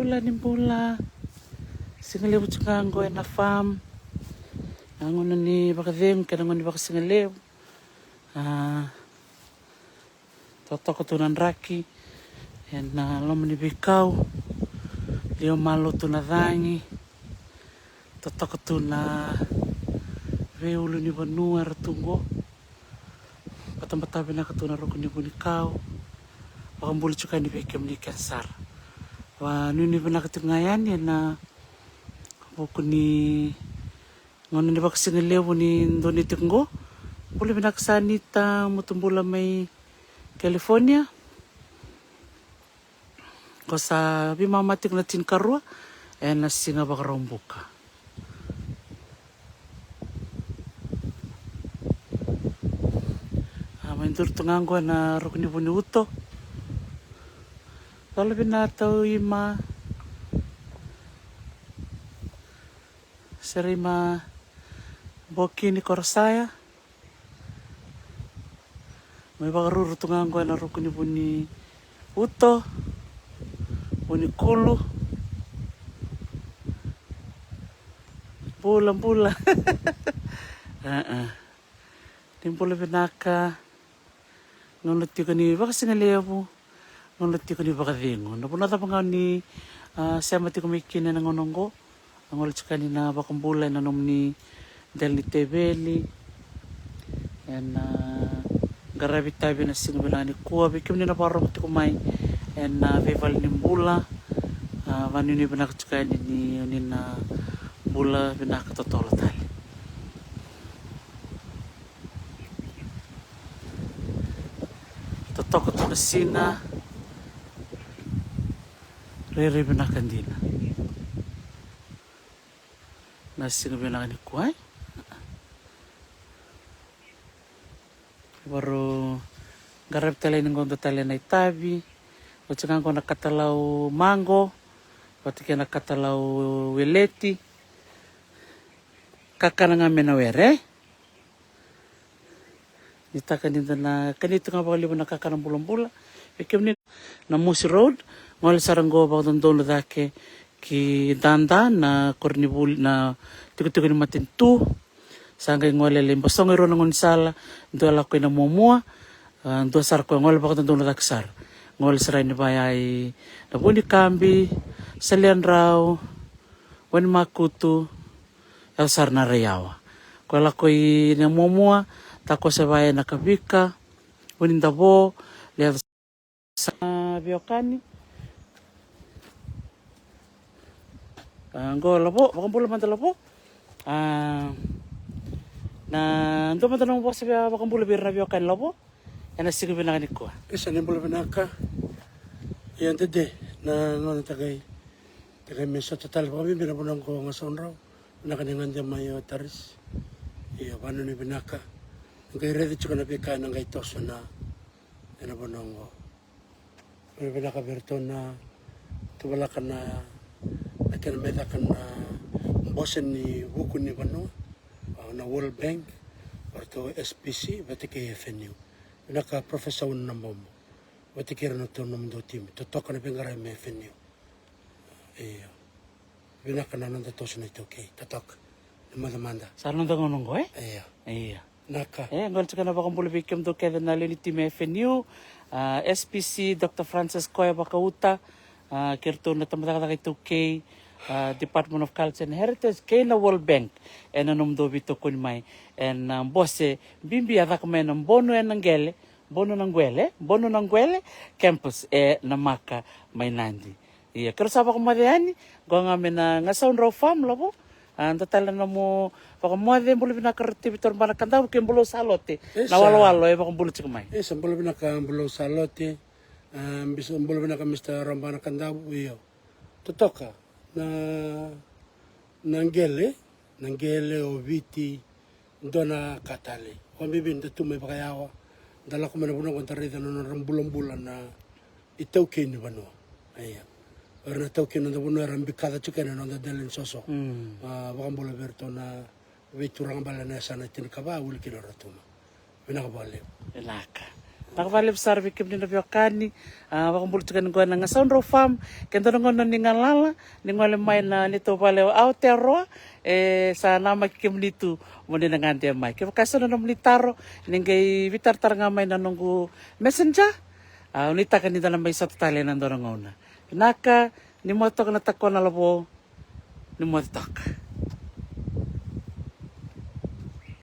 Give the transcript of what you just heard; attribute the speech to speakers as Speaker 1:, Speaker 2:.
Speaker 1: Nimbula. Singalew tsukango na farm. Angon ni bakadem kanangon ni bakasingalew. Totoko tunan raki. Na lomo ni bikau. Leo malo tuna dhangi. Totoko tuna veulu ni vanua ratungo. Patambatabi na katuna roko ni bunikau. Pakambuli tsuka ni bekem ni kansar. Wa nuni banakatungayan na buku ni ngono ni bakasingalew ni ndoni tingo. Puli binaksanita mutumbula may California. Kosa bimamatik na tinkarua na singa bakarombuka. Maindur tungango na rukni buni uto. Lalu binatau ima serima boki ni korsaya. May bakaruru tungango na rukni buni uto. Buni kulu. Bula. Timpula binaka. Ngunut tiga ni bakasingalew. Ngunut tiga ni bakadingo. Napunata pa nga ni sama tiga mikina na ngonongo. Ang ulit ka ni na bakambulay na nom ni Del ni Tebeli. And garabit tabi na sinubila ni kuwa. Bikim ni na parang tikumay. And Vival Nimbula. Manu ni binakatsukan ni na bula binakatotolo tali. Totoko to na sina. Rere binakandina. Nasino binakan ni kuway. Baru garab talay ng gondo talay na itabi. Watsakan ko nakatalaw mango. Watsakan nakatalaw weleti. Kakana nga menawere. Ditakan din na kanito nga bakalibo na kakanang bulang-bula. Ikim ni na Musi Road. Ngal saranggo ba doon dake ki danda na kornibul na tigo-tigo ni matintu. Sangay ngwale limbasong iro ng unisala. Ito ala ko na mumua. Ito sar ko ngwale ba doon daksar. Ngol saray ni bayay nabuni kambi salian raw wan makutu elsar na rayawa kola koy na momua tako sa bayay nakabika unin dabo le sa biokani ngola po bakambula man tala po na ndo man tanong po sa bakambula birna biokani la po. Yan ang sige binakanik ko.
Speaker 2: Isa nimbula binaka. Yan tade na ngono tagay meso total kami binabunang ko nga sonraw. Nakaningan dia mayo taris. Iya pano ni binaka. Ngay ready chuka na bika nang kay toso na binabunang ko. Binaka berto na tubala ka na nakinameda ka na bosen ni buku ni bano na World Bank or SPC bati kay FNU. Naka professor na mo. Wati kira na to ng tim. Totok na pingaray may FNU. Binaka na nang to na ito okay. Totok. Namadamanda.
Speaker 1: Saan nang tangonong ko
Speaker 2: Iya. Naka.
Speaker 1: Ngal ka na bakang bulibikim do kaya na lini tim FNU. SPC Dr. Francis Koya Bakauta. Kirto na tamataka kay 2K. Department of Culture and Heritage kay na World Bank anong do bito kunmay and bosse bimbi ada kame ng bono ng gwele campus na maka may nandi iya pero saba ko madani go nga men nga sound raw farm labo total na mo baka mo de bulo binakartibitor banakanda ken bulo salote na walwalo baka bulo chikumay
Speaker 2: bulo bulo salote biso bulo binaka Mr. Rambana Kandabu iyo totoka na nanggele o viti dona katali. Kung bibin da tumay pakayawa, dala ko manabunang kong tarita na bulan na itaw kayo ni Bano. Ayan. Pero nataw kayo na buno rambikada chuka na nanda dalin soso. Bakang bola berto na viturang bala na sana tinikaba uli kinaratuma. Binakabali.
Speaker 1: Ilaka. Nakapalip sa bikim ni nabiokani, wakumbulutukan ko ng Sound Farm, kendo ngon ni ngalala, ni ngole may na nito pale Aotearoa, sa nama kikim nito, muna na ngante may. Kaya kaso na namlitaro, ningay vitar-tar nga may nanunggu messenger, unita ka nito na may sa tatali ng dorong una. Pinaka, ni mo ito ka natakwa na labo, ni mo ito ka.